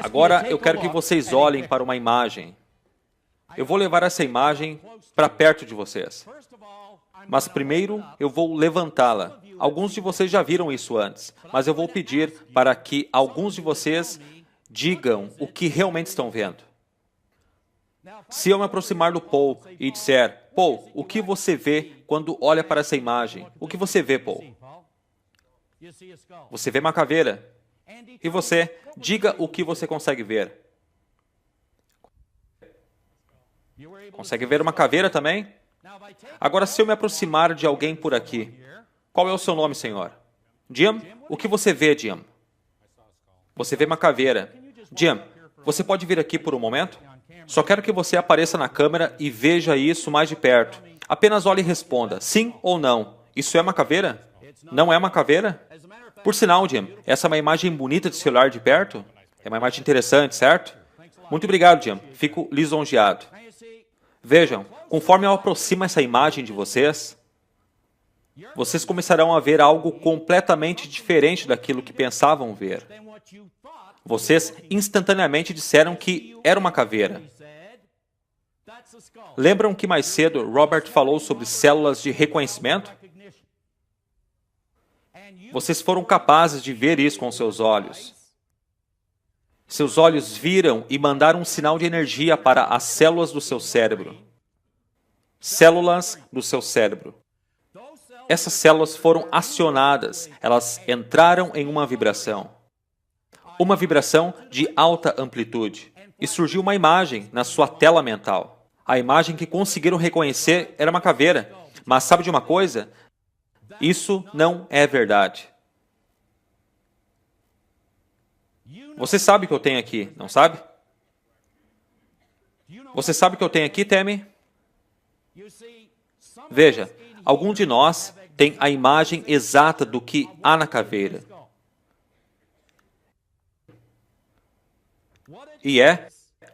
Agora eu quero que vocês olhem para uma imagem. Eu vou levar essa imagem para perto de vocês. Mas primeiro eu vou levantá-la. Alguns de vocês já viram isso antes, mas eu vou pedir para que alguns de vocês digam o que realmente estão vendo. Se eu me aproximar do Paul e disser, Paul, o que você vê quando olha para essa imagem? O que você vê, Paul? Você vê uma caveira. E você, diga o que você consegue ver. Consegue ver uma caveira também? Agora, se eu me aproximar de alguém por aqui, qual é o seu nome, senhor? Jim? O que você vê, Jim? Você vê uma caveira. Jim, você pode vir aqui por um momento? Só quero que você apareça na câmera e veja isso mais de perto. Apenas olhe e responda, sim ou não. Isso é uma caveira? Não é uma caveira? Por sinal, Jim, essa é uma imagem bonita de celular de perto? É uma imagem interessante, certo? Muito obrigado, Jim. Fico lisonjeado. Vejam, conforme eu aproximo essa imagem de vocês, vocês começarão a ver algo completamente diferente daquilo que pensavam ver. Vocês instantaneamente disseram que era uma caveira. Lembram que mais cedo Robert falou sobre células de reconhecimento? Vocês foram capazes de ver isso com seus olhos. Seus olhos viram e mandaram um sinal de energia para as células do seu cérebro. Células do seu cérebro. Essas células foram acionadas, elas entraram em uma vibração. Uma vibração de alta amplitude. E surgiu uma imagem na sua tela mental. A imagem que conseguiram reconhecer era uma caveira. Mas sabe de uma coisa? Isso não é verdade. Você sabe o que eu tenho aqui, não sabe? Você sabe o que eu tenho aqui, Tammy? Veja, algum de nós tem a imagem exata do que há na caveira. E é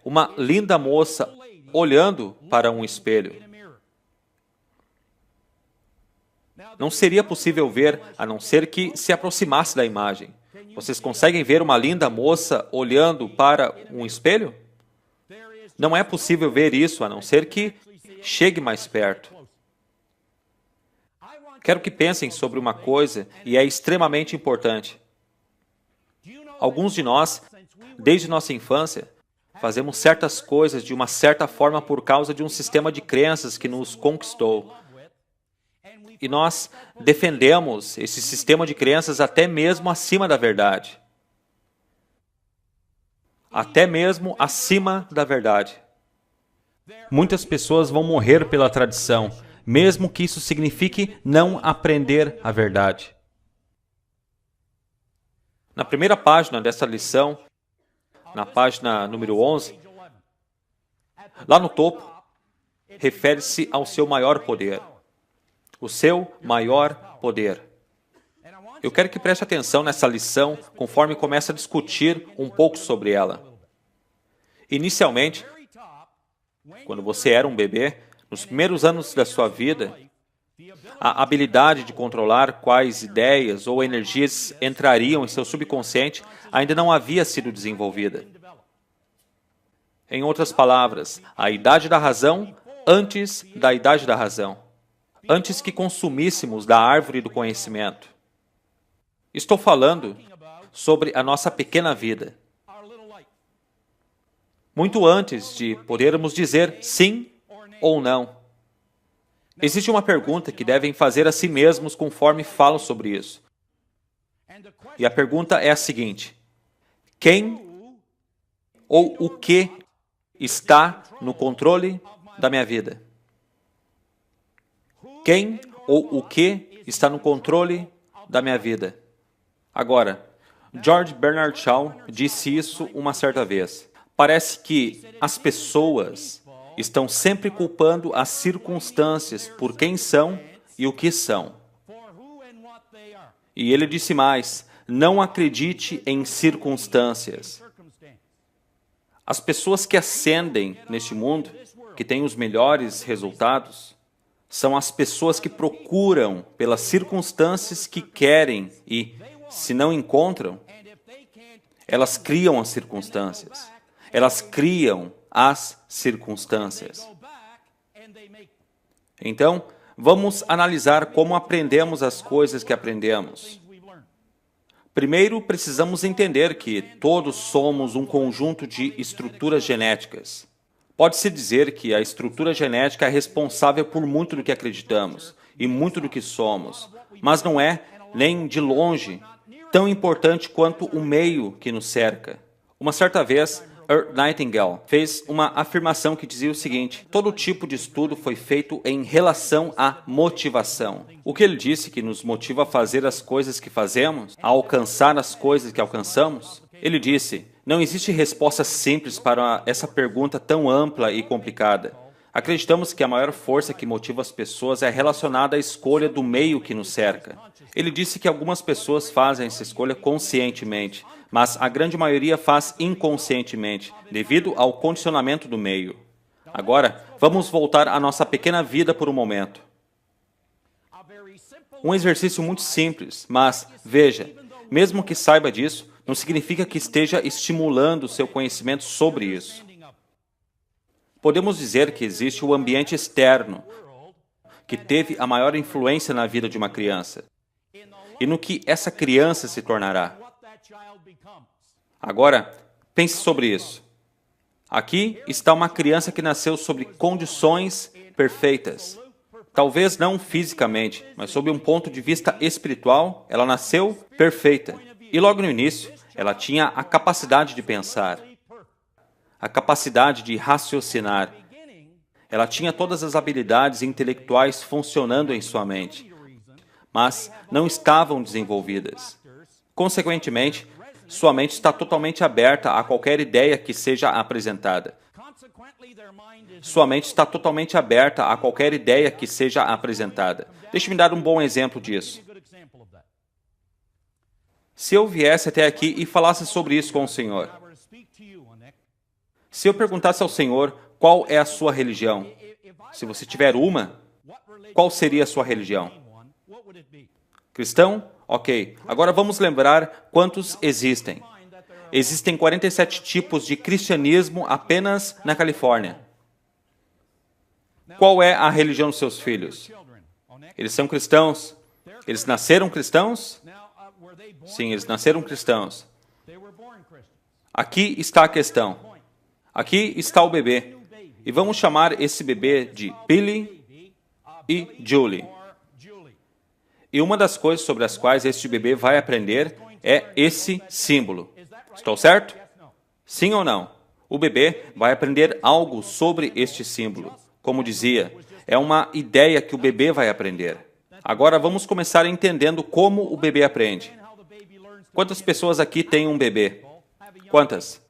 uma linda moça olhando para um espelho. Não seria possível ver, a não ser que se aproximasse da imagem. Vocês conseguem ver uma linda moça olhando para um espelho? Não é possível ver isso, a não ser que chegue mais perto. Quero que pensem sobre uma coisa, e é extremamente importante. Alguns de nós, desde nossa infância, fazemos certas coisas de uma certa forma por causa de um sistema de crenças que nos conquistou. E nós defendemos esse sistema de crenças até mesmo acima da verdade. Até mesmo acima da verdade. Muitas pessoas vão morrer pela tradição, mesmo que isso signifique não aprender a verdade. Na primeira página dessa lição, na página número 11, lá no topo, refere-se ao seu maior poder. O seu maior poder. Eu quero que preste atenção nessa lição conforme começa a discutir um pouco sobre ela. Inicialmente, quando você era um bebê, nos primeiros anos da sua vida, a habilidade de controlar quais ideias ou energias entrariam em seu subconsciente ainda não havia sido desenvolvida. Em outras palavras, a idade da razão antes da idade da razão. Antes que consumíssemos da árvore do conhecimento. Estou falando sobre a nossa pequena vida. Muito antes de podermos dizer sim ou não. Existe uma pergunta que devem fazer a si mesmos conforme falo sobre isso. E a pergunta é a seguinte: quem ou o que está no controle da minha vida? Quem ou o que está no controle da minha vida? Agora, George Bernard Shaw disse isso uma certa vez. Parece que as pessoas estão sempre culpando as circunstâncias por quem são e o que são. E ele disse mais, não acredite em circunstâncias. As pessoas que ascendem neste mundo, que têm os melhores resultados, são as pessoas que procuram pelas circunstâncias que querem e, se não encontram, Elas criam as circunstâncias. Elas criam as circunstâncias. Então, vamos analisar como aprendemos as coisas que aprendemos. Primeiro, precisamos entender que todos somos um conjunto de estruturas genéticas. Pode-se dizer que a estrutura genética é responsável por muito do que acreditamos e muito do que somos, mas não é, nem de longe, tão importante quanto o meio que nos cerca. Uma certa vez, Earl Nightingale fez uma afirmação que dizia o seguinte: todo tipo de estudo foi feito em relação à motivação. O que ele disse que nos motiva a fazer as coisas que fazemos, a alcançar as coisas que alcançamos? Ele disse: não existe resposta simples para essa pergunta tão ampla e complicada. Acreditamos que a maior força que motiva as pessoas é relacionada à escolha do meio que nos cerca. Ele disse que algumas pessoas fazem essa escolha conscientemente, mas a grande maioria faz inconscientemente, devido ao condicionamento do meio. Agora, vamos voltar à nossa pequena vida por um momento. Um exercício muito simples, mas, veja, mesmo que saiba disso, não significa que esteja estimulando o seu conhecimento sobre isso. Podemos dizer que existe o ambiente externo, que teve a maior influência na vida de uma criança, e no que essa criança se tornará. Agora, pense sobre isso. Aqui está uma criança que nasceu sob condições perfeitas. Talvez não fisicamente, mas sob um ponto de vista espiritual, ela nasceu perfeita. E logo no início, ela tinha a capacidade de pensar, a capacidade de raciocinar. Ela tinha todas as habilidades intelectuais funcionando em sua mente, mas não estavam desenvolvidas. Consequentemente, sua mente está totalmente aberta a qualquer ideia que seja apresentada. Sua mente está totalmente aberta a qualquer ideia que seja apresentada. Deixe-me dar um bom exemplo disso. Se eu viesse até aqui e falasse sobre isso com o Senhor, se eu perguntasse ao Senhor qual é a sua religião, se você tiver uma, qual seria a sua religião? Cristão? Ok. Agora vamos lembrar quantos existem. Existem 47 tipos de cristianismo apenas na Califórnia. Qual é a religião dos seus filhos? Eles são cristãos? Eles nasceram cristãos? Sim, eles nasceram cristãos. Aqui está a questão. Aqui está o bebê. E vamos chamar esse bebê de Billy e Julie. E uma das coisas sobre as quais este bebê vai aprender é esse símbolo. Estou certo? Sim ou não? O bebê vai aprender algo sobre este símbolo. Como dizia, é uma ideia que o bebê vai aprender. Agora vamos começar entendendo como o bebê aprende. Quantas pessoas aqui têm um bebê? Quantas?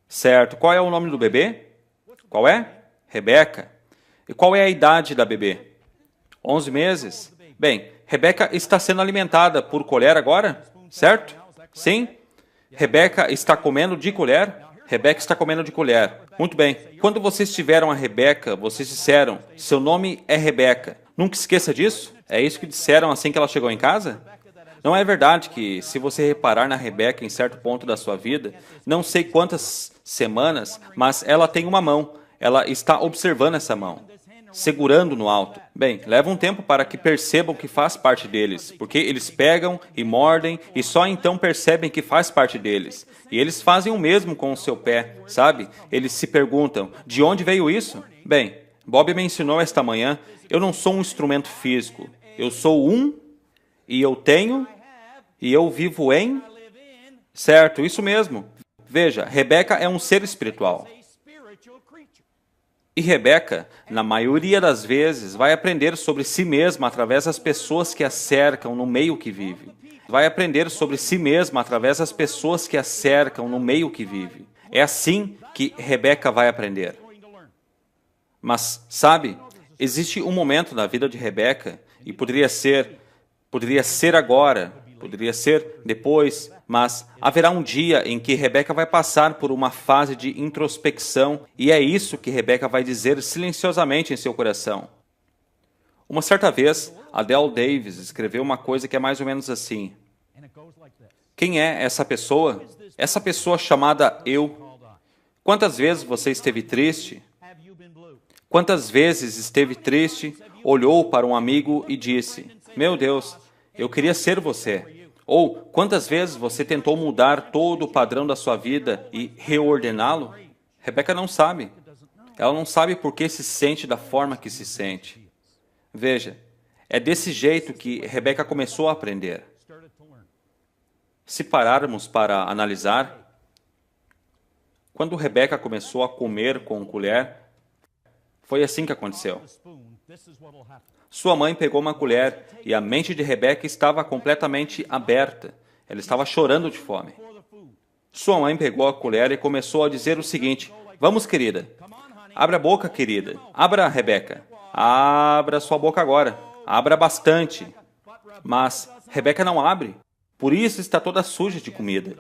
Certo. Qual é o nome do bebê? Qual é? Rebeca. E qual é a idade da bebê? 11 meses. Bem, Rebeca está sendo alimentada por colher agora? Certo? Sim? Rebeca está comendo de colher? Rebeca está comendo de colher. Muito bem. Quando vocês tiveram a Rebeca, vocês disseram, seu nome é Rebeca. Nunca esqueça disso? É isso que disseram assim que ela chegou em casa? Não é verdade que, se você reparar na Rebeca em certo ponto da sua vida, não sei quantas semanas, mas ela tem uma mão. Ela está observando essa mão, segurando no alto. Bem, leva um tempo para que percebam que faz parte deles, porque eles pegam e mordem e só então percebem que faz parte deles. E eles fazem o mesmo com o seu pé, sabe? Eles se perguntam, de onde veio isso? Bem, Bob me ensinou esta manhã, eu não sou um instrumento físico. Eu sou e eu tenho, e eu vivo em... Certo, isso mesmo. Veja, Rebeca é um ser espiritual. E Rebeca, na maioria das vezes, vai aprender sobre si mesma através das pessoas que a cercam no meio que vive. Vai aprender sobre si mesma através das pessoas que a cercam no meio que vive. É assim que Rebeca vai aprender. Mas, sabe, existe um momento na vida de Rebeca, e poderia ser agora, poderia ser depois, mas haverá um dia em que Rebeca vai passar por uma fase de introspecção, e é isso que Rebeca vai dizer silenciosamente em seu coração. Uma certa vez, Adele Davis escreveu uma coisa que é mais ou menos assim. Quem é essa pessoa? Essa pessoa chamada eu. Quantas vezes você esteve triste? Quantas vezes esteve triste, olhou para um amigo e disse: meu Deus, eu queria ser você. Ou quantas vezes você tentou mudar todo o padrão da sua vida e reordená-lo? Rebeca não sabe. Ela não sabe por que se sente da forma que se sente. Veja, é desse jeito que Rebeca começou a aprender. Se pararmos para analisar, quando Rebeca começou a comer com colher, foi assim que aconteceu. Sua mãe pegou uma colher e a mente de Rebeca estava completamente aberta. Ela estava chorando de fome. Sua mãe pegou a colher e começou a dizer o seguinte: vamos, querida. Abra a boca, querida. Abra, Rebeca. Abra sua boca agora. Abra bastante. Mas Rebeca não abre. Por isso está toda suja de comida.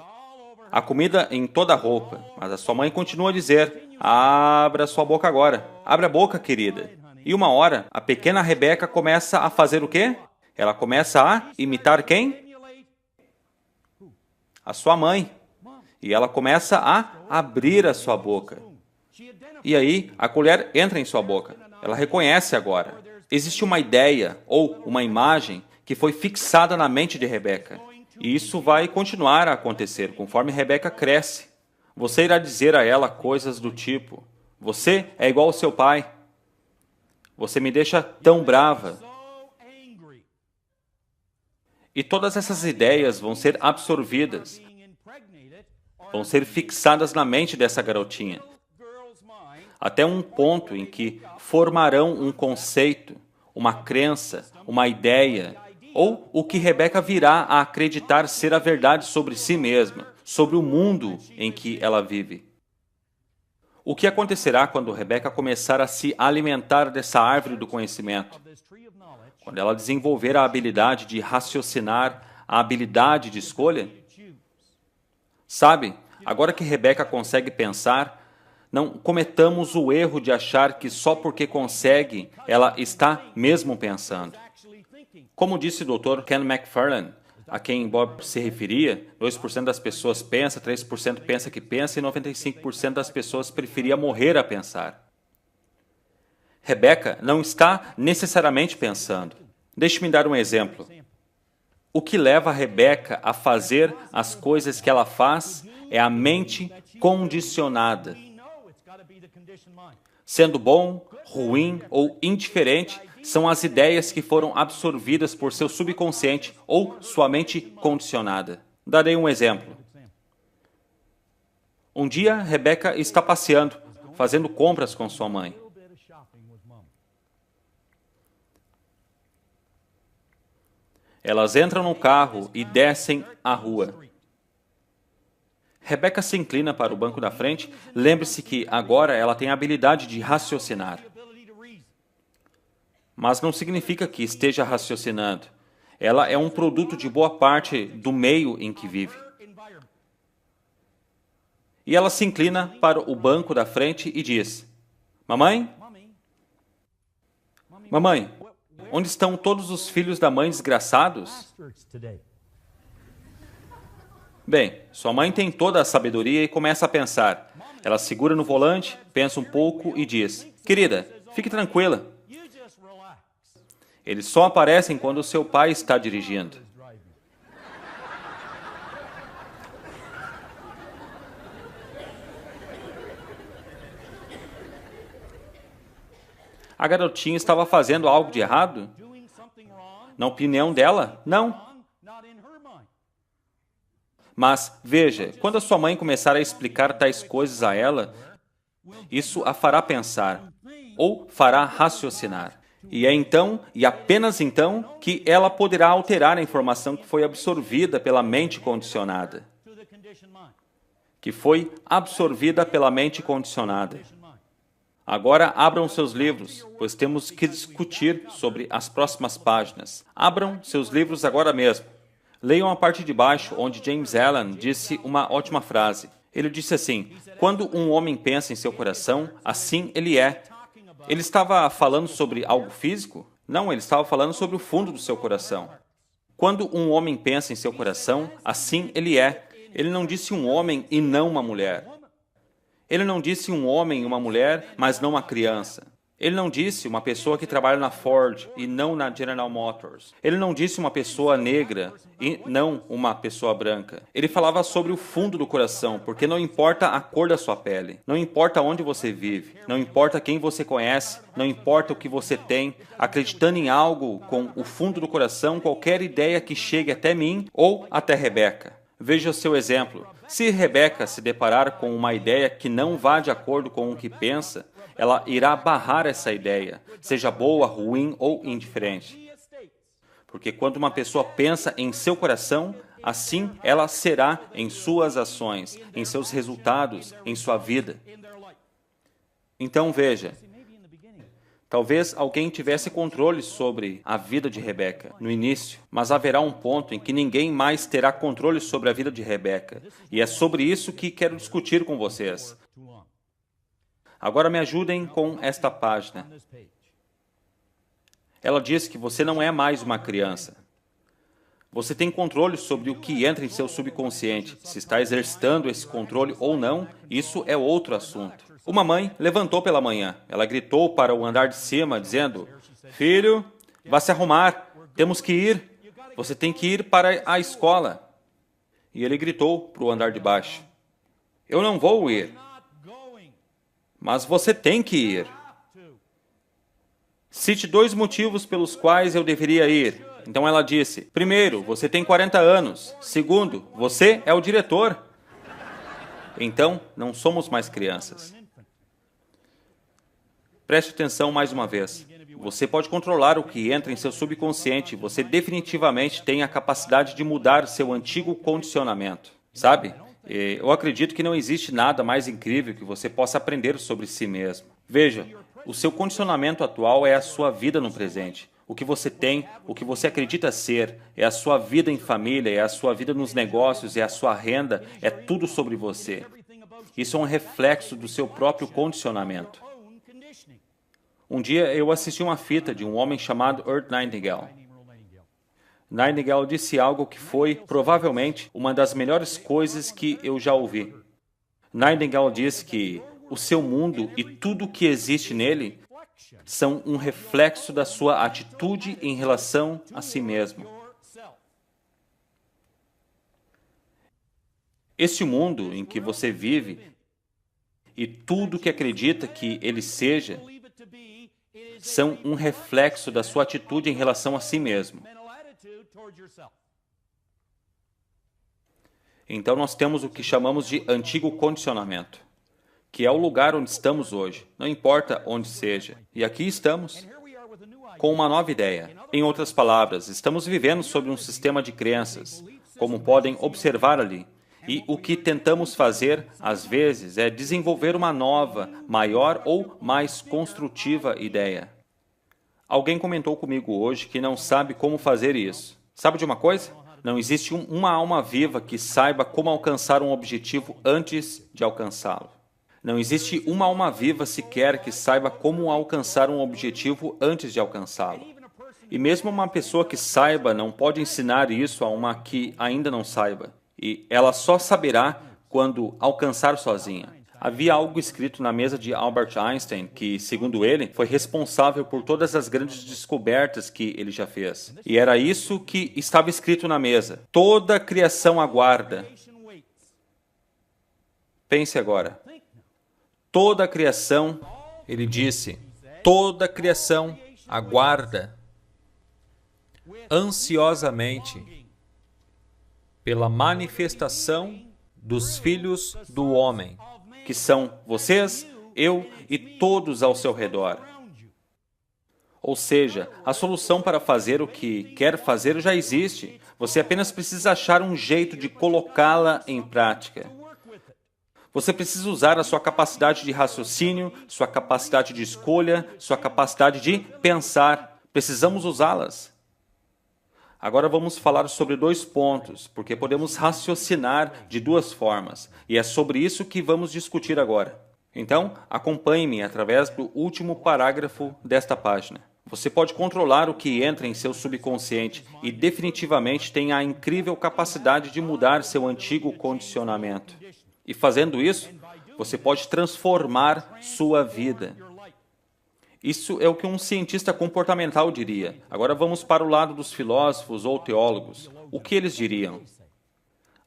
A comida em toda a roupa. Mas a sua mãe continua a dizer: abra sua boca agora. Abra a boca, querida. E uma hora, a pequena Rebeca começa a fazer o quê? Ela começa a imitar quem? A sua mãe. E ela começa a abrir a sua boca. E aí, a colher entra em sua boca. Ela reconhece agora. Existe uma ideia ou uma imagem que foi fixada na mente de Rebeca. E isso vai continuar a acontecer conforme Rebeca cresce. Você irá dizer a ela coisas do tipo: você é igual ao seu pai. Você me deixa tão brava. E todas essas ideias vão ser absorvidas, vão ser fixadas na mente dessa garotinha, até um ponto em que formarão um conceito, uma crença, uma ideia, ou o que Rebeca virá a acreditar ser a verdade sobre si mesma, sobre o mundo em que ela vive. O que acontecerá quando Rebeca começar a se alimentar dessa árvore do conhecimento? Quando ela desenvolver a habilidade de raciocinar, a habilidade de escolha? Sabe, agora que Rebeca consegue pensar, não cometamos o erro de achar que só porque consegue, ela está mesmo pensando. Como disse o Dr. Ken McFarlane, a quem Bob se referia, 2% das pessoas pensa, 3% pensa que pensa e 95% das pessoas preferia morrer a pensar. Rebeca não está necessariamente pensando. Deixe-me dar um exemplo. O que leva a Rebeca a fazer as coisas que ela faz é a mente condicionada. Sendo bom, ruim ou indiferente, são as ideias que foram absorvidas por seu subconsciente ou sua mente condicionada. Darei um exemplo. Um dia, Rebeca está passeando, fazendo compras com sua mãe. Elas entram no carro e descem a rua. Rebeca se inclina para o banco da frente. Lembre-se que agora ela tem a habilidade de raciocinar. Mas não significa que esteja raciocinando. Ela é um produto de boa parte do meio em que vive. E ela se inclina para o banco da frente e diz: mamãe? Mamãe, onde estão todos os filhos da mãe desgraçados? Bem, sua mãe tem toda a sabedoria e começa a pensar. Ela segura no volante, pensa um pouco e diz: querida, fique tranquila. Eles só aparecem quando seu pai está dirigindo. A garotinha estava fazendo algo de errado? Na opinião dela, não. Mas, veja, quando a sua mãe começar a explicar tais coisas a ela, isso a fará pensar, ou fará raciocinar. E é então, e apenas então, que ela poderá alterar a informação que foi absorvida pela mente condicionada. Agora abram seus livros, pois temos que discutir sobre as próximas páginas. Abram seus livros agora mesmo. Leiam a parte de baixo, onde James Allen disse uma ótima frase. Ele disse assim: quando um homem pensa em seu coração, assim ele é. Ele estava falando sobre algo físico? Não, ele estava falando sobre o fundo do seu coração. Quando um homem pensa em seu coração, assim ele é. Ele não disse um homem e não uma mulher. Ele não disse um homem e uma mulher, mas não uma criança. Ele não disse uma pessoa que trabalha na Ford e não na General Motors. Ele não disse uma pessoa negra e não uma pessoa branca. Ele falava sobre o fundo do coração, porque não importa a cor da sua pele, não importa onde você vive, não importa quem você conhece, não importa o que você tem, acreditando em algo com o fundo do coração, qualquer ideia que chegue até mim ou até Rebeca. Veja o seu exemplo. Se Rebeca se deparar com uma ideia que não vá de acordo com o que pensa, ela irá barrar essa ideia, seja boa, ruim ou indiferente. Porque quando uma pessoa pensa em seu coração, assim ela será em suas ações, em seus resultados, em sua vida. Então veja, talvez alguém tivesse controle sobre a vida de Rebeca no início, mas haverá um ponto em que ninguém mais terá controle sobre a vida de Rebeca. E é sobre isso que quero discutir com vocês. Agora me ajudem com esta página. Ela diz que você não é mais uma criança. Você tem controle sobre o que entra em seu subconsciente. Se está exercitando esse controle ou não, isso é outro assunto. Uma mãe levantou pela manhã. Ela gritou para o andar de cima, dizendo: "Filho, vá se arrumar. Temos que ir. Você tem que ir para a escola." E ele gritou para o andar de baixo: "Eu não vou ir." "Mas você tem que ir." "Cite 2 motivos pelos quais eu deveria ir." Então ela disse: "Primeiro, você tem 40 anos. Segundo, você é o diretor." Então, não somos mais crianças. Preste atenção mais uma vez. Você pode controlar o que entra em seu subconsciente. Você definitivamente tem a capacidade de mudar seu antigo condicionamento. Sabe? Eu acredito que não existe nada mais incrível que você possa aprender sobre si mesmo. Veja, o seu condicionamento atual é a sua vida no presente. O que você tem, o que você acredita ser, é a sua vida em família, é a sua vida nos negócios, é a sua renda, é tudo sobre você. Isso é um reflexo do seu próprio condicionamento. Um dia eu assisti uma fita de um homem chamado Earl Nightingale. Nightingale disse algo que foi, provavelmente, uma das melhores coisas que eu já ouvi. Nightingale disse que o seu mundo e tudo o que existe nele são um reflexo da sua atitude em relação a si mesmo. Este mundo em que você vive e tudo que acredita que ele seja são um reflexo da sua atitude em relação a si mesmo. Então nós temos o que chamamos de antigo condicionamento, que é o lugar onde estamos hoje, não importa onde seja. E aqui estamos com uma nova ideia. Em outras palavras, estamos vivendo sobre um sistema de crenças, como podem observar ali. E o que tentamos fazer, às vezes, é desenvolver uma nova, maior ou mais construtiva ideia. Alguém comentou comigo hoje que não sabe como fazer isso. Sabe de uma coisa? Não existe uma alma viva que saiba como alcançar um objetivo antes de alcançá-lo. Não existe uma alma viva sequer que saiba como alcançar um objetivo antes de alcançá-lo. E mesmo uma pessoa que saiba não pode ensinar isso a uma que ainda não saiba. E ela só saberá quando alcançar sozinha. Havia algo escrito na mesa de Albert Einstein que, segundo ele, foi responsável por todas as grandes descobertas que ele já fez. E era isso que estava escrito na mesa. Toda a criação aguarda. Pense agora. Toda a criação, ele disse, toda a criação aguarda ansiosamente pela manifestação dos filhos do homem, que são vocês, eu e todos ao seu redor. Ou seja, a solução para fazer o que quer fazer já existe. Você apenas precisa achar um jeito de colocá-la em prática. Você precisa usar a sua capacidade de raciocínio, sua capacidade de escolha, sua capacidade de pensar. Precisamos usá-las. Agora vamos falar sobre 2 pontos, porque podemos raciocinar de 2 formas, e é sobre isso que vamos discutir agora. Então, acompanhe-me através do último parágrafo desta página. Você pode controlar o que entra em seu subconsciente e definitivamente tem a incrível capacidade de mudar seu antigo condicionamento. E fazendo isso, você pode transformar sua vida. Isso é o que um cientista comportamental diria. Agora vamos para o lado dos filósofos ou teólogos. O que eles diriam?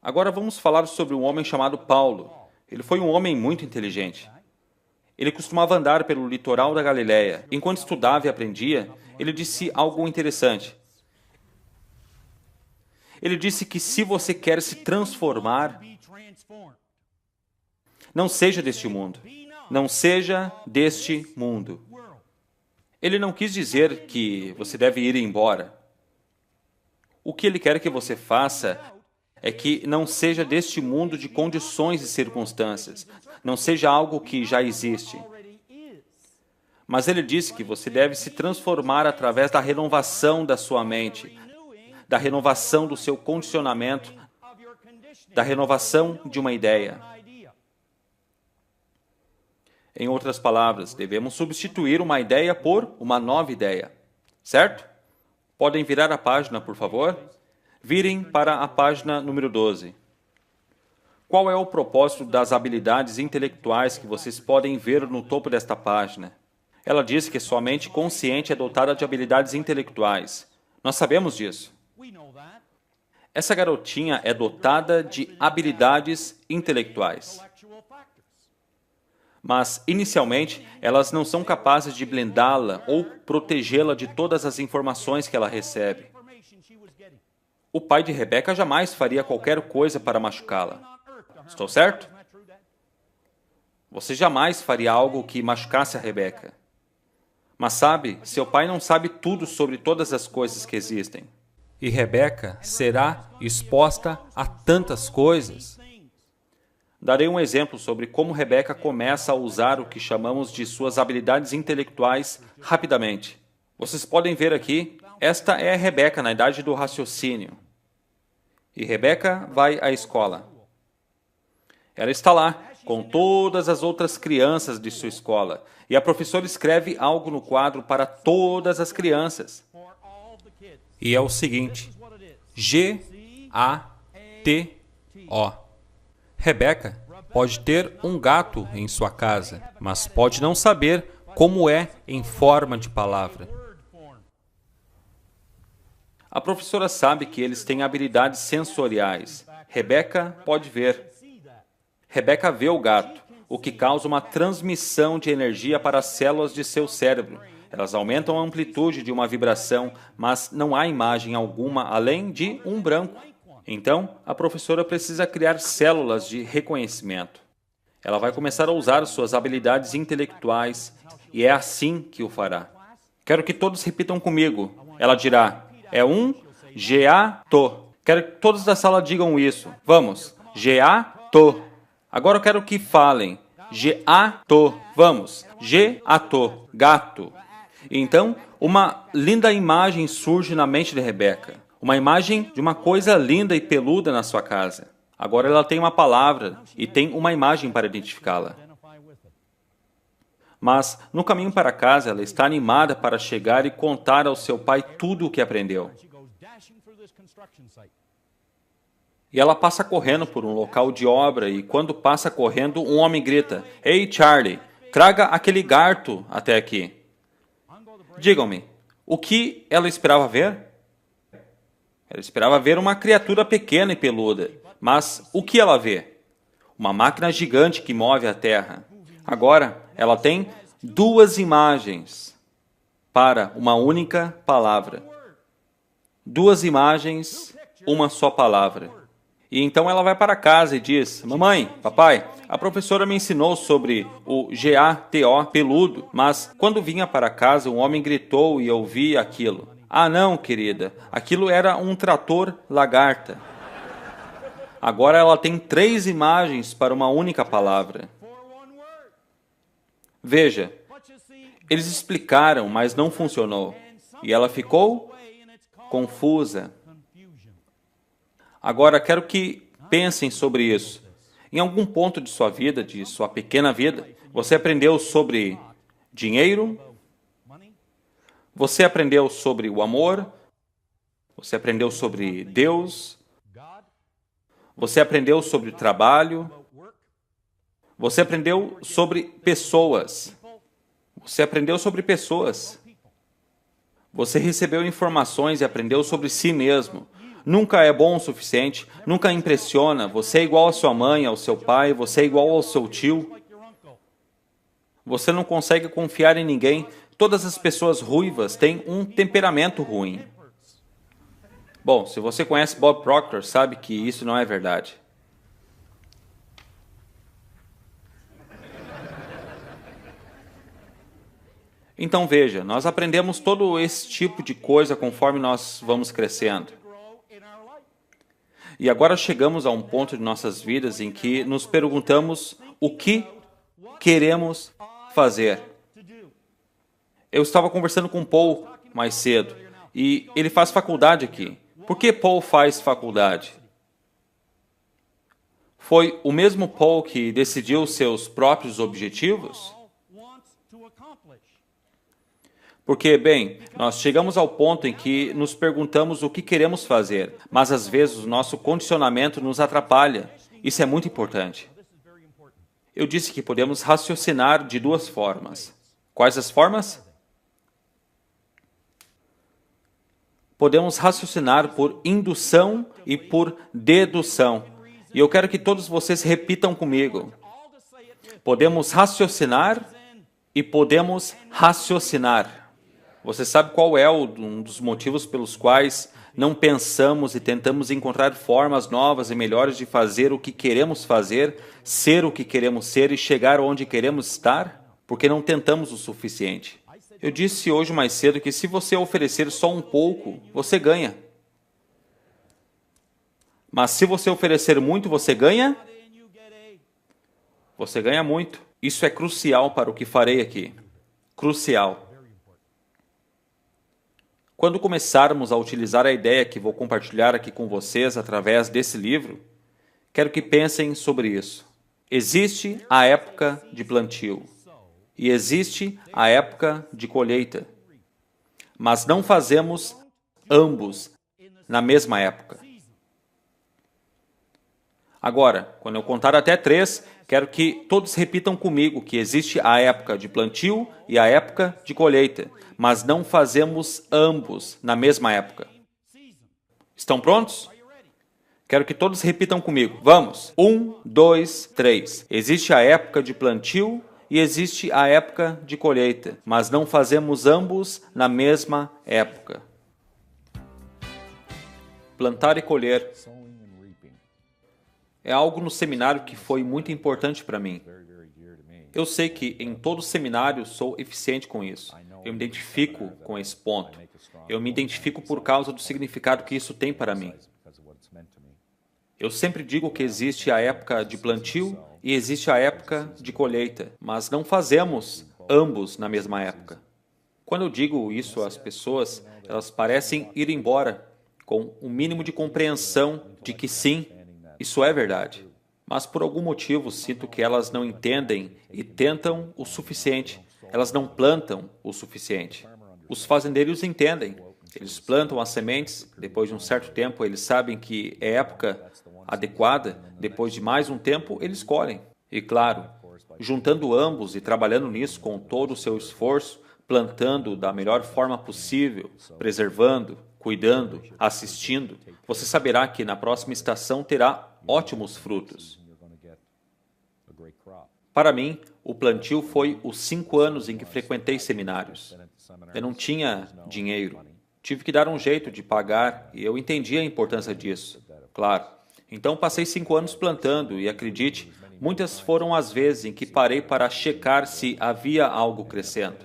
Agora vamos falar sobre um homem chamado Paulo. Ele foi um homem muito inteligente. Ele costumava andar pelo litoral da Galileia. Enquanto estudava e aprendia, ele disse algo interessante. Ele disse que se você quer se transformar, não seja deste mundo. Não seja deste mundo. Ele não quis dizer que você deve ir embora. O que ele quer que você faça é que não seja deste mundo de condições e circunstâncias. Não seja algo que já existe. Mas ele disse que você deve se transformar através da renovação da sua mente, da renovação do seu condicionamento, da renovação de uma ideia. Em outras palavras, devemos substituir uma ideia por uma nova ideia. Certo? Podem virar a página, por favor? Virem para a página número 12. Qual é o propósito das habilidades intelectuais que vocês podem ver no topo desta página? Ela diz que sua mente consciente é dotada de habilidades intelectuais. Nós sabemos disso. Essa garotinha é dotada de habilidades intelectuais. Mas, inicialmente, elas não são capazes de blindá-la ou protegê-la de todas as informações que ela recebe. O pai de Rebeca jamais faria qualquer coisa para machucá-la. Estou certo? Você jamais faria algo que machucasse a Rebeca. Mas sabe, seu pai não sabe tudo sobre todas as coisas que existem. E Rebeca será exposta a tantas coisas. Darei um exemplo sobre como Rebeca começa a usar o que chamamos de suas habilidades intelectuais rapidamente. Vocês podem ver aqui, esta é a Rebeca na idade do raciocínio. E Rebeca vai à escola. Ela está lá, com todas as outras crianças de sua escola. E a professora escreve algo no quadro para todas as crianças. E é o seguinte: G-A-T-O. Rebeca pode ter um gato em sua casa, mas pode não saber como é em forma de palavra. A professora sabe que eles têm habilidades sensoriais. Rebeca pode ver. Rebeca vê o gato, o que causa uma transmissão de energia para as células de seu cérebro. Elas aumentam a amplitude de uma vibração, mas não há imagem alguma além de um branco. Então, a professora precisa criar células de reconhecimento. Ela vai começar a usar suas habilidades intelectuais e é assim que o fará. Quero que todos repitam comigo. Ela dirá, é um G-A-T-O. Quero que todos da sala digam isso. Vamos, G-A-T-O. Agora eu quero que falem, G-A-T-O. Vamos, G-A-T-O, gato. Então, uma linda imagem surge na mente de Rebeca. Uma imagem de uma coisa linda e peluda na sua casa. Agora ela tem uma palavra e tem uma imagem para identificá-la. Mas, no caminho para casa, ela está animada para chegar e contar ao seu pai tudo o que aprendeu. E ela passa correndo por um local de obra e, quando passa correndo, um homem grita, Ei, Charlie, traga aquele gato até aqui. Digam-me, o que ela esperava ver? Ela esperava ver uma criatura pequena e peluda. Mas o que ela vê? Uma máquina gigante que move a terra. Agora, ela tem duas imagens para uma única palavra. Duas imagens, uma só palavra. E então ela vai para casa e diz, Mamãe, papai, a professora me ensinou sobre o G-A-T-O, peludo, mas quando vinha para casa um homem gritou e eu vi aquilo. Ah não, querida, aquilo era um trator lagarta. Agora ela tem 3 imagens para uma única palavra. Veja, eles explicaram, mas não funcionou. E ela ficou confusa. Agora quero que pensem sobre isso. Em algum ponto de sua vida, de sua pequena vida, você aprendeu sobre dinheiro, Você aprendeu sobre o amor, você aprendeu sobre Deus, você aprendeu sobre o trabalho, você aprendeu sobre pessoas. Você aprendeu sobre pessoas. Você recebeu informações e aprendeu sobre si mesmo. Nunca é bom o suficiente, nunca impressiona. Você é igual à sua mãe, ao seu pai, você é igual ao seu tio. Você não consegue confiar em ninguém. Todas as pessoas ruivas têm um temperamento ruim. Bom, se você conhece Bob Proctor, sabe que isso não é verdade. Então veja, nós aprendemos todo esse tipo de coisa conforme nós vamos crescendo. E agora chegamos a um ponto de nossas vidas em que nos perguntamos o que queremos fazer. Eu estava conversando com Paul mais cedo e ele faz faculdade aqui. Por que Paul faz faculdade? Foi o mesmo Paul que decidiu seus próprios objetivos? Porque, bem, nós chegamos ao ponto em que nos perguntamos o que queremos fazer, mas às vezes o nosso condicionamento nos atrapalha. Isso é muito importante. Eu disse que podemos raciocinar de duas formas. Quais as formas? Podemos raciocinar por indução e por dedução. E eu quero que todos vocês repitam comigo. Podemos raciocinar e podemos raciocinar. Você sabe qual é um dos motivos pelos quais não pensamos e tentamos encontrar formas novas e melhores de fazer o que queremos fazer, ser o que queremos ser e chegar onde queremos estar? Porque não tentamos o suficiente. Eu disse hoje mais cedo que se você oferecer só um pouco, você ganha. Mas se você oferecer muito, você ganha? Você ganha muito. Isso é crucial para o que farei aqui. Crucial. Quando começarmos a utilizar a ideia que vou compartilhar aqui com vocês através desse livro, quero que pensem sobre isso. Existe a época de plantio e existe a época de colheita, mas não fazemos ambos na mesma época. Agora, quando eu contar até 3, quero que todos repitam comigo que existe a época de plantio e a época de colheita, mas não fazemos ambos na mesma época. Estão prontos? Quero que todos repitam comigo. Vamos! 1, 2, 3. Existe a época de plantio e existe a época de colheita, mas não fazemos ambos na mesma época. Plantar e colher é algo no seminário que foi muito importante para mim. Eu sei que em todo seminário sou eficiente com isso. Eu me identifico com esse ponto. Eu me identifico por causa do significado que isso tem para mim. Eu sempre digo que existe a época de plantio e existe a época de colheita, mas não fazemos ambos na mesma época. Quando eu digo isso às pessoas, elas parecem ir embora com um mínimo de compreensão de que sim, isso é verdade. Mas por algum motivo sinto que elas não entendem e tentam o suficiente. Elas não plantam o suficiente. Os fazendeiros entendem. Eles plantam as sementes, depois de um certo tempo eles sabem que é época adequada, depois de mais um tempo eles colhem. E claro, juntando ambos e trabalhando nisso com todo o seu esforço, plantando da melhor forma possível, preservando, cuidando, assistindo, você saberá que na próxima estação terá ótimos frutos. Para mim, o plantio foi os 5 anos em que frequentei seminários. Eu não tinha dinheiro. Tive que dar um jeito de pagar e eu entendi a importância disso, claro. Então passei 5 anos plantando e, acredite, muitas foram as vezes em que parei para checar se havia algo crescendo.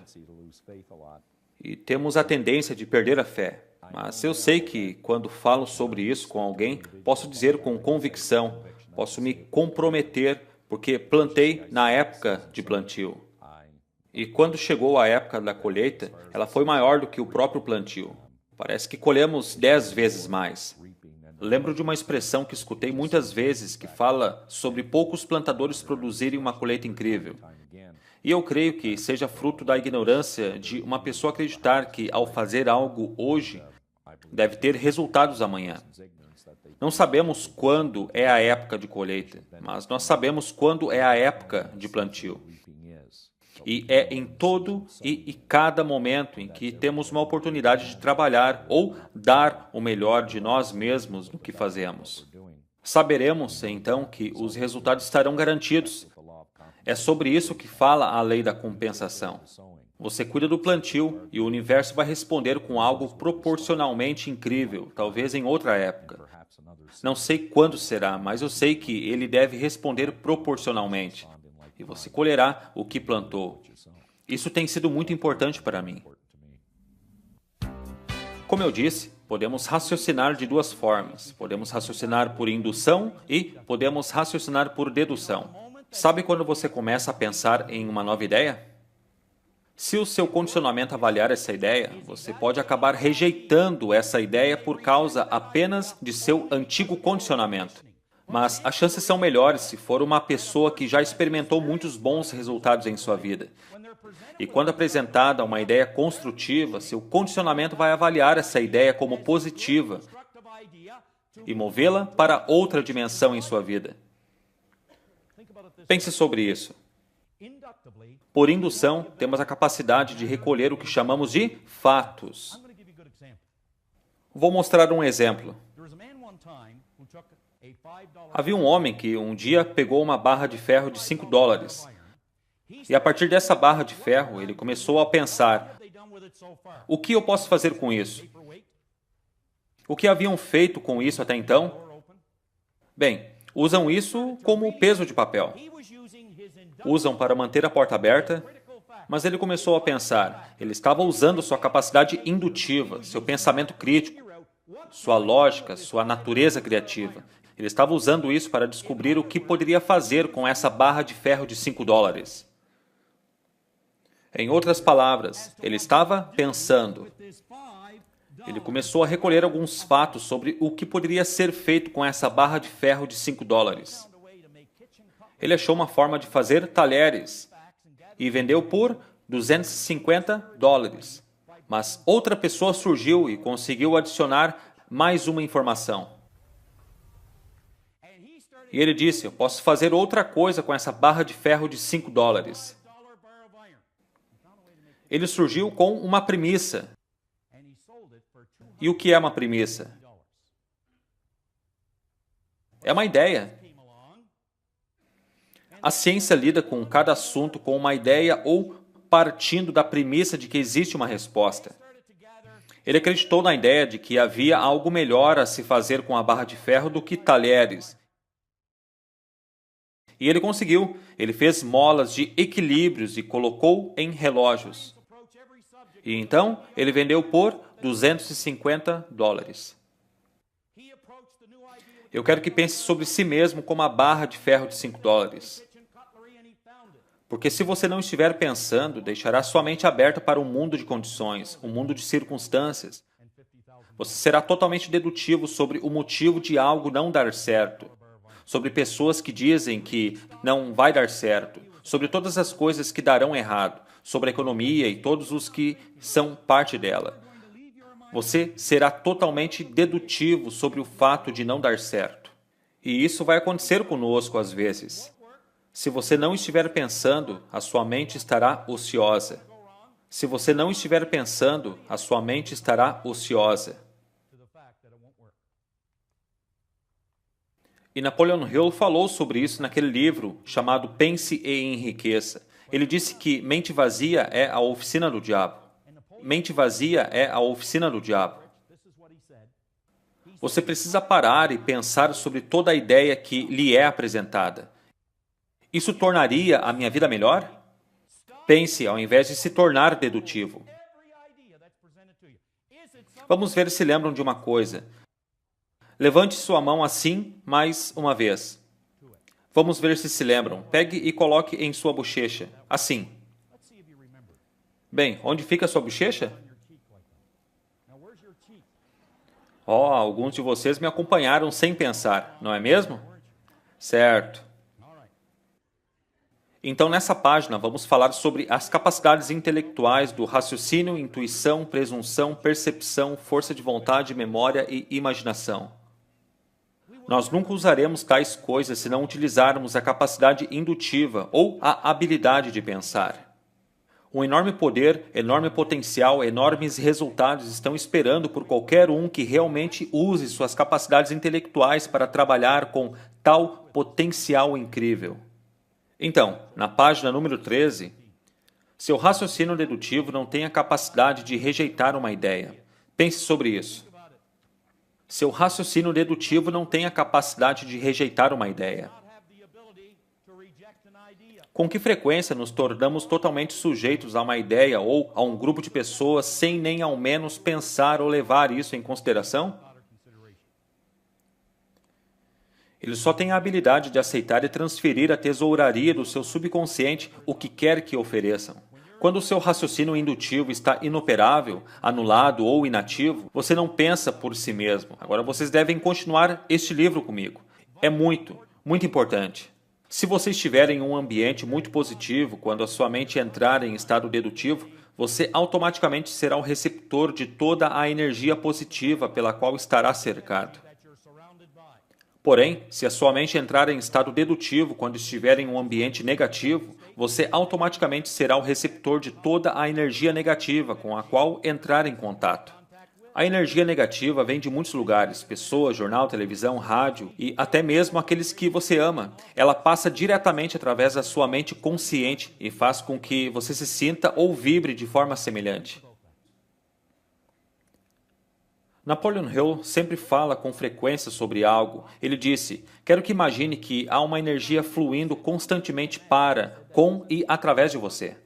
E temos a tendência de perder a fé. Mas eu sei que, quando falo sobre isso com alguém, posso dizer com convicção, posso me comprometer, porque plantei na época de plantio. E quando chegou a época da colheita, ela foi maior do que o próprio plantio. Parece que colhemos 10 vezes mais. Lembro de uma expressão que escutei muitas vezes que fala sobre poucos plantadores produzirem uma colheita incrível. E eu creio que seja fruto da ignorância de uma pessoa acreditar que, ao fazer algo hoje, deve ter resultados amanhã. Não sabemos quando é a época de colheita, mas nós sabemos quando é a época de plantio. E é em todo e cada momento em que temos uma oportunidade de trabalhar ou dar o melhor de nós mesmos no que fazemos. Saberemos, então, que os resultados estarão garantidos. É sobre isso que fala a lei da compensação. Você cuida do plantio e o universo vai responder com algo proporcionalmente incrível, talvez em outra época. Não sei quando será, mas eu sei que ele deve responder proporcionalmente. E você colherá o que plantou. Isso tem sido muito importante para mim. Como eu disse, podemos raciocinar de duas formas. Podemos raciocinar por indução e podemos raciocinar por dedução. Sabe quando você começa a pensar em uma nova ideia? Se o seu condicionamento avaliar essa ideia, você pode acabar rejeitando essa ideia por causa apenas de seu antigo condicionamento. Mas as chances são melhores se for uma pessoa que já experimentou muitos bons resultados em sua vida. E quando apresentada uma ideia construtiva, seu condicionamento vai avaliar essa ideia como positiva e movê-la para outra dimensão em sua vida. Pense sobre isso. Por indução, temos a capacidade de recolher o que chamamos de fatos. Vou mostrar um exemplo. Havia um homem que um dia pegou uma barra de ferro de $5. E a partir dessa barra de ferro, ele começou a pensar: o que eu posso fazer com isso? O que haviam feito com isso até então? Bem, usam isso como peso de papel. Usam para manter a porta aberta, mas ele começou a pensar. Ele estava usando sua capacidade indutiva, seu pensamento crítico, sua lógica, sua natureza criativa. Ele estava usando isso para descobrir o que poderia fazer com essa barra de ferro de $5. Em outras palavras, ele estava pensando. Ele começou a recolher alguns fatos sobre o que poderia ser feito com essa barra de ferro de $5. Ele achou uma forma de fazer talheres e vendeu por $250. Mas outra pessoa surgiu e conseguiu adicionar mais uma informação. E ele disse: eu posso fazer outra coisa com essa barra de ferro de $5. Ele surgiu com uma premissa. E o que é uma premissa? É uma ideia. A ciência lida com cada assunto com uma ideia ou partindo da premissa de que existe uma resposta. Ele acreditou na ideia de que havia algo melhor a se fazer com a barra de ferro do que talheres. E ele conseguiu. Ele fez molas de equilíbrios e colocou em relógios. E então, ele vendeu por $250. Eu quero que pense sobre si mesmo como a barra de ferro de $5. Porque se você não estiver pensando, deixará sua mente aberta para um mundo de condições, um mundo de circunstâncias. Você será totalmente dedutivo sobre o motivo de algo não dar certo, sobre pessoas que dizem que não vai dar certo, sobre todas as coisas que darão errado, sobre a economia e todos os que são parte dela. Você será totalmente dedutivo sobre o fato de não dar certo. E isso vai acontecer conosco às vezes. Se você não estiver pensando, a sua mente estará ociosa. Se você não estiver pensando, a sua mente estará ociosa. E Napoleon Hill falou sobre isso naquele livro chamado Pense e Enriqueça. Ele disse que mente vazia é a oficina do diabo. Mente vazia é a oficina do diabo. Você precisa parar e pensar sobre toda a ideia que lhe é apresentada. Isso tornaria a minha vida melhor? Pense ao invés de se tornar dedutivo. Vamos ver se lembram de uma coisa. Levante sua mão assim mais uma vez. Vamos ver se lembram. Pegue e coloque em sua bochecha. Assim. Bem, onde fica a sua bochecha? Alguns de vocês me acompanharam sem pensar, não é mesmo? Certo. Então, nessa página, vamos falar sobre as capacidades intelectuais do raciocínio, intuição, presunção, percepção, força de vontade, memória e imaginação. Nós nunca usaremos tais coisas se não utilizarmos a capacidade indutiva ou a habilidade de pensar. Um enorme poder, enorme potencial, enormes resultados estão esperando por qualquer um que realmente use suas capacidades intelectuais para trabalhar com tal potencial incrível. Então, na página número 13, seu raciocínio dedutivo não tem a capacidade de rejeitar uma ideia. Pense sobre isso. Seu raciocínio dedutivo não tem a capacidade de rejeitar uma ideia. Com que frequência nos tornamos totalmente sujeitos a uma ideia ou a um grupo de pessoas sem nem ao menos pensar ou levar isso em consideração? Ele só tem a habilidade de aceitar e transferir à tesouraria do seu subconsciente o que quer que ofereçam. Quando o seu raciocínio indutivo está inoperável, anulado ou inativo, você não pensa por si mesmo. Agora vocês devem continuar este livro comigo. É muito importante. Se você estiver em um ambiente muito positivo, quando a sua mente entrar em estado dedutivo, você automaticamente será o receptor de toda a energia positiva pela qual estará cercado. Porém, se a sua mente entrar em estado dedutivo quando estiver em um ambiente negativo, você automaticamente será o receptor de toda a energia negativa com a qual entrar em contato. A energia negativa vem de muitos lugares, pessoas, jornal, televisão, rádio e até mesmo aqueles que você ama. Ela passa diretamente através da sua mente consciente e faz com que você se sinta ou vibre de forma semelhante. Napoleon Hill sempre fala com frequência sobre algo. Ele disse: quero que imagine que há uma energia fluindo constantemente para, com e através de você.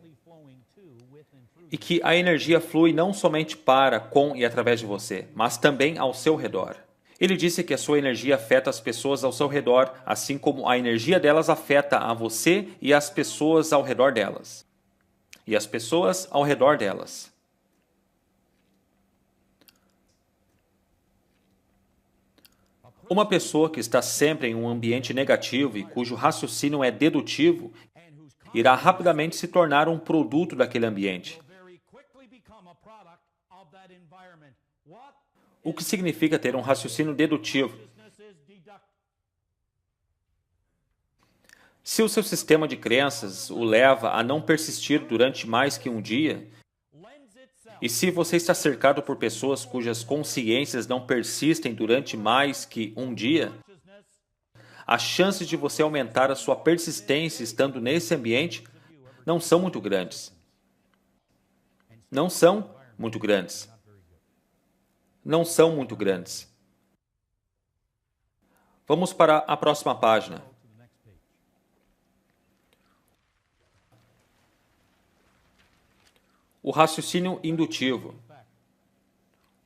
E que a energia flui não somente para, com e através de você, mas também ao seu redor. Ele disse que a sua energia afeta as pessoas ao seu redor, assim como a energia delas afeta a você e as pessoas ao redor delas. E as pessoas ao redor delas. Uma pessoa que está sempre em um ambiente negativo e cujo raciocínio é dedutivo, irá rapidamente se tornar um produto daquele ambiente. O que significa ter um raciocínio dedutivo? Se o seu sistema de crenças o leva a não persistir durante mais que um dia, e se você está cercado por pessoas cujas consciências não persistem durante mais que um dia, as chances de você aumentar a sua persistência estando nesse ambiente não são muito grandes. Não são muito grandes. Não são muito grandes. Vamos para a próxima página. O raciocínio indutivo.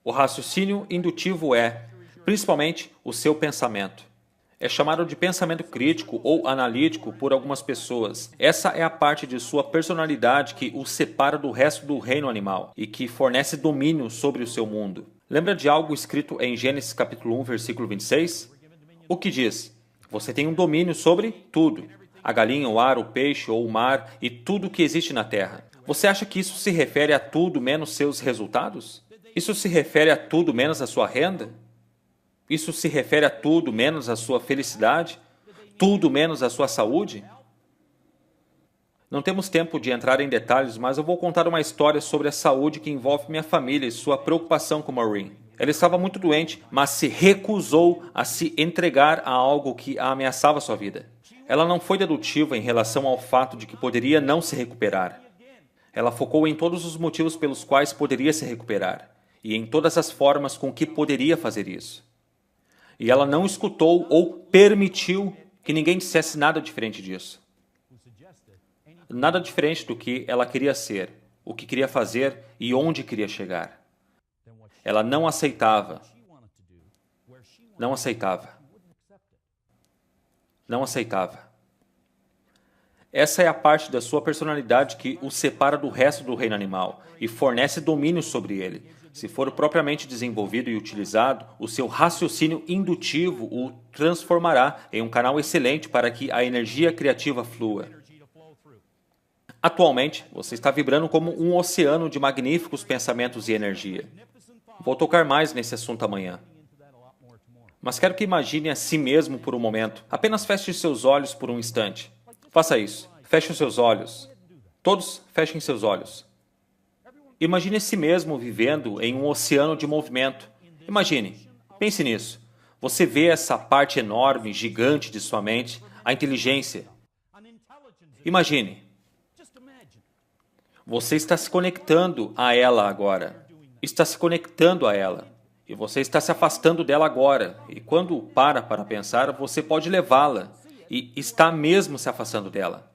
O raciocínio indutivo é, principalmente, o seu pensamento. É chamado de pensamento crítico ou analítico por algumas pessoas. Essa é a parte de sua personalidade que o separa do resto do reino animal e que fornece domínio sobre o seu mundo. Lembra de algo escrito em Gênesis capítulo 1, versículo 26? O que diz? Você tem um domínio sobre tudo. A galinha, o ar, o peixe ou o mar e tudo que existe na terra. Você acha que isso se refere a tudo menos seus resultados? Isso se refere a tudo menos a sua renda? Isso se refere a tudo menos a sua felicidade? Tudo menos a sua saúde? Não temos tempo de entrar em detalhes, mas eu vou contar uma história sobre a saúde que envolve minha família e sua preocupação com Maureen. Ela estava muito doente, mas se recusou a se entregar a algo que a ameaçava sua vida. Ela não foi dedutiva em relação ao fato de que poderia não se recuperar. Ela focou em todos os motivos pelos quais poderia se recuperar e em todas as formas com que poderia fazer isso. E ela não escutou ou permitiu que ninguém dissesse nada diferente disso. Nada diferente do que ela queria ser, o que queria fazer e onde queria chegar. Ela não aceitava. Não aceitava. Não aceitava. Essa é a parte da sua personalidade que o separa do resto do reino animal e fornece domínio sobre ele. Se for propriamente desenvolvido e utilizado, o seu raciocínio indutivo o transformará em um canal excelente para que a energia criativa flua. Atualmente, você está vibrando como um oceano de magníficos pensamentos e energia. Vou tocar mais nesse assunto amanhã. Mas quero que imagine a si mesmo por um momento. Apenas feche seus olhos por um instante. Faça isso. Feche os seus olhos. Todos fechem seus olhos. Imagine a si mesmo vivendo em um oceano de movimento. Imagine. Pense nisso. Você vê essa parte enorme, gigante de sua mente, a inteligência. Imagine. Você está se conectando a ela agora. Está se conectando a ela. E você está se afastando dela agora. E quando para pensar, você pode levá-la. E está mesmo se afastando dela.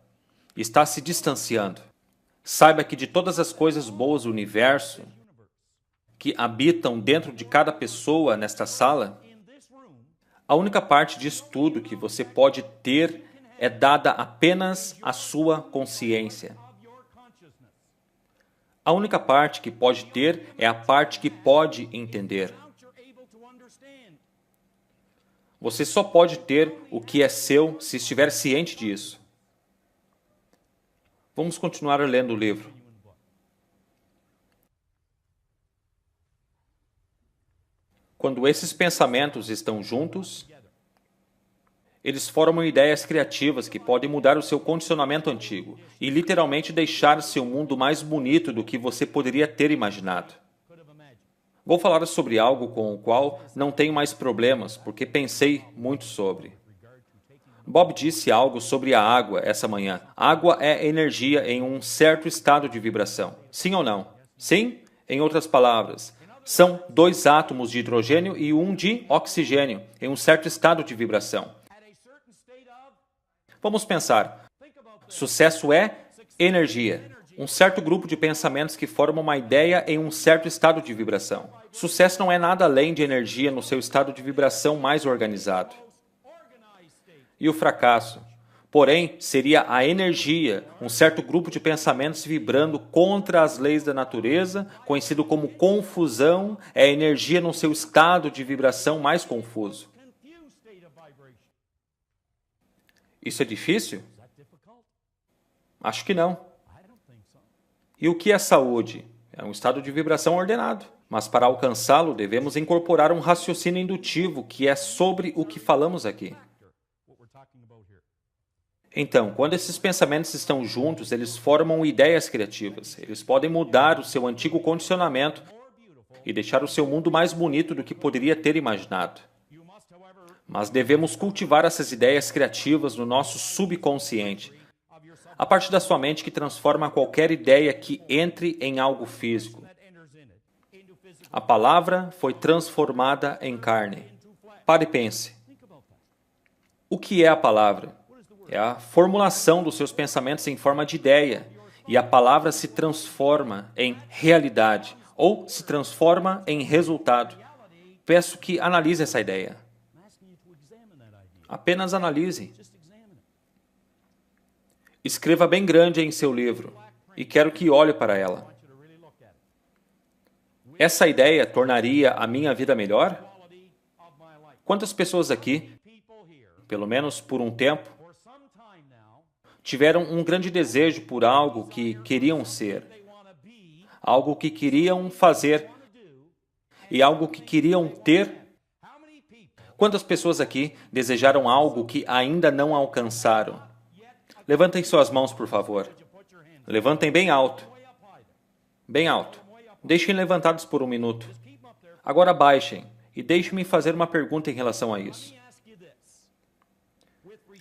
Está se distanciando. Saiba que de todas as coisas boas do universo que habitam dentro de cada pessoa nesta sala, a única parte disso tudo que você pode ter é dada apenas à sua consciência. A única parte que pode ter é a parte que pode entender. Você só pode ter o que é seu se estiver ciente disso. Vamos continuar lendo o livro. Quando esses pensamentos estão juntos, eles formam ideias criativas que podem mudar o seu condicionamento antigo e literalmente deixar seu mundo mais bonito do que você poderia ter imaginado. Vou falar sobre algo com o qual não tenho mais problemas, porque pensei muito sobre. Bob disse algo sobre a água essa manhã. Água é energia em um certo estado de vibração. Sim ou não? Sim? Em outras palavras, são 2 átomos de hidrogênio e 1 de oxigênio em um certo estado de vibração. Vamos pensar. Sucesso é energia. Um certo grupo de pensamentos que formam uma ideia em um certo estado de vibração. Sucesso não é nada além de energia no seu estado de vibração mais organizado. E o fracasso? Porém, seria a energia, um certo grupo de pensamentos vibrando contra as leis da natureza, conhecido como confusão, é a energia no seu estado de vibração mais confuso. Isso é difícil? Acho que não. E o que é saúde? É um estado de vibração ordenado. Mas para alcançá-lo, devemos incorporar um raciocínio indutivo, que é sobre o que falamos aqui. Então, quando esses pensamentos estão juntos, eles formam ideias criativas. Eles podem mudar o seu antigo condicionamento e deixar o seu mundo mais bonito do que poderia ter imaginado. Mas devemos cultivar essas ideias criativas no nosso subconsciente, a parte da sua mente que transforma qualquer ideia que entre em algo físico. A palavra foi transformada em carne. Pare e pense. O que é a palavra? É a formulação dos seus pensamentos em forma de ideia. E a palavra se transforma em realidade, ou se transforma em resultado. Peço que analise essa ideia. Apenas analise. Escreva bem grande em seu livro, e quero que olhe para ela. Essa ideia tornaria a minha vida melhor? Quantas pessoas aqui, pelo menos por um tempo, tiveram um grande desejo por algo que queriam ser, algo que queriam fazer e algo que queriam ter? Quantas pessoas aqui desejaram algo que ainda não alcançaram? Levantem suas mãos, por favor. Levantem bem alto. Bem alto. Deixem levantados por um minuto. Agora baixem e deixem-me fazer uma pergunta em relação a isso.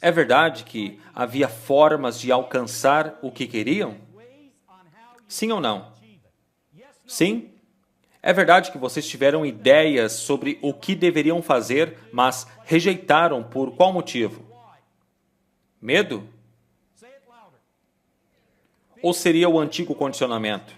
É verdade que havia formas de alcançar o que queriam? Sim ou não? Sim? É verdade que vocês tiveram ideias sobre o que deveriam fazer, mas rejeitaram por qual motivo? Medo? Ou seria o antigo condicionamento?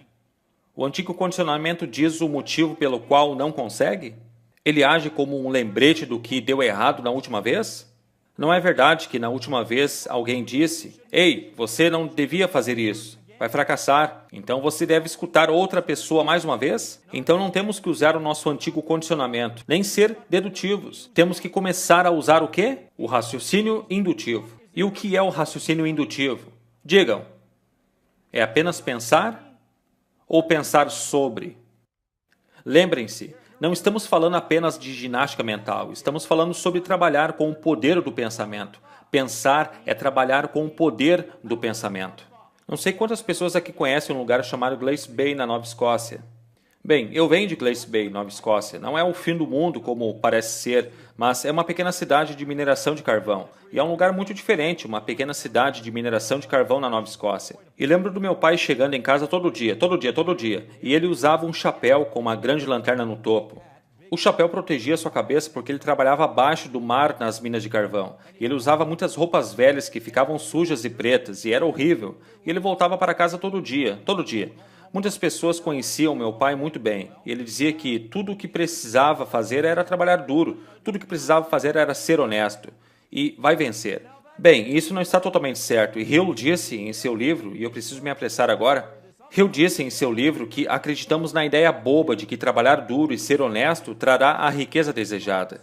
O antigo condicionamento diz o motivo pelo qual não consegue? Ele age como um lembrete do que deu errado na última vez? Não é verdade que na última vez alguém disse: "Ei, você não devia fazer isso. Vai fracassar. Então você deve escutar outra pessoa mais uma vez?" Então não temos que usar o nosso antigo condicionamento, nem ser dedutivos. Temos que começar a usar o quê? O raciocínio indutivo. E o que é o raciocínio indutivo? Digam. É apenas pensar ou pensar sobre? Lembrem-se, não estamos falando apenas de ginástica mental, estamos falando sobre trabalhar com o poder do pensamento. Pensar é trabalhar com o poder do pensamento. Não sei quantas pessoas aqui conhecem um lugar chamado Glace Bay, na Nova Escócia. Bem, eu venho de Glace Bay, Nova Escócia. Não é o fim do mundo como parece ser, mas é uma pequena cidade de mineração de carvão. E é um lugar muito diferente, uma pequena cidade de mineração de carvão na Nova Escócia. E lembro do meu pai chegando em casa todo dia, e ele usava um chapéu com uma grande lanterna no topo. O chapéu protegia sua cabeça porque ele trabalhava abaixo do mar nas minas de carvão. E ele usava muitas roupas velhas que ficavam sujas e pretas, e era horrível. E ele voltava para casa todo dia, todo dia. Muitas pessoas conheciam meu pai muito bem, e ele dizia que tudo o que precisava fazer era trabalhar duro, tudo o que precisava fazer era ser honesto, e vai vencer. Bem, isso não está totalmente certo, e Hill disse em seu livro, e eu preciso me apressar agora, Hill disse em seu livro que acreditamos na ideia boba de que trabalhar duro e ser honesto trará a riqueza desejada.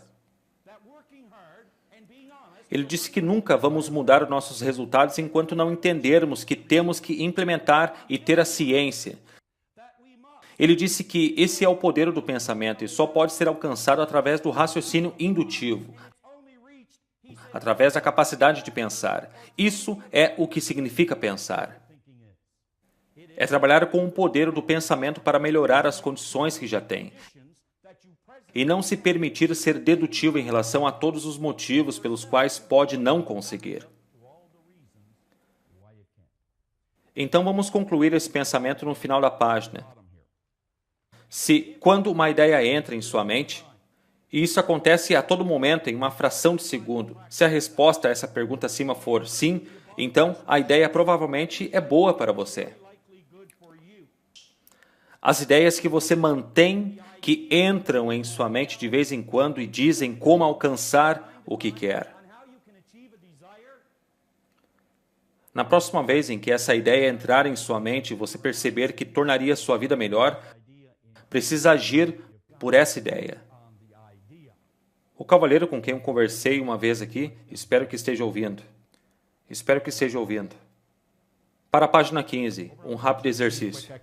Ele disse que nunca vamos mudar os nossos resultados enquanto não entendermos que temos que implementar e ter a ciência. Ele disse que esse é o poder do pensamento e só pode ser alcançado através do raciocínio indutivo, através da capacidade de pensar. Isso é o que significa pensar. É trabalhar com o poder do pensamento para melhorar as condições que já tem. E não se permitir ser dedutivo em relação a todos os motivos pelos quais pode não conseguir. Então vamos concluir esse pensamento no final da página. Se, quando uma ideia entra em sua mente, e isso acontece a todo momento em uma fração de segundo, se a resposta a essa pergunta acima for sim, então a ideia provavelmente é boa para você. As ideias que você mantém, que entram em sua mente de vez em quando e dizem como alcançar o que quer. Na próxima vez em que essa ideia entrar em sua mente e você perceber que tornaria sua vida melhor, precisa agir por essa ideia. O cavalheiro com quem eu conversei uma vez aqui, espero que esteja ouvindo. Espero que esteja ouvindo. Para a página 15, um rápido exercício.